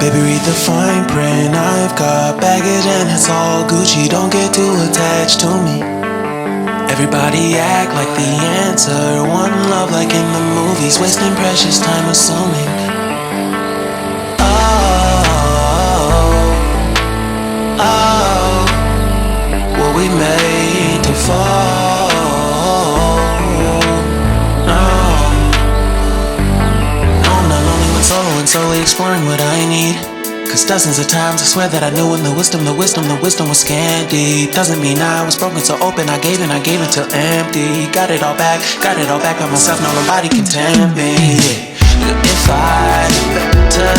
Baby, read the fine print. I've got baggage and it's all Gucci. Don't get too attached to me. Everybody act like the answer. One love like in the movies. Wasting precious time assuming. Oh, were we made to fall? No, I'm not lonely when solo and solely exploring what I need. Cause dozens of times I swear that I knew when the wisdom was scanty. Doesn't mean I was broken so open, I gave it till empty. Got it all back by myself, no nobody can tempt me. If I knew better,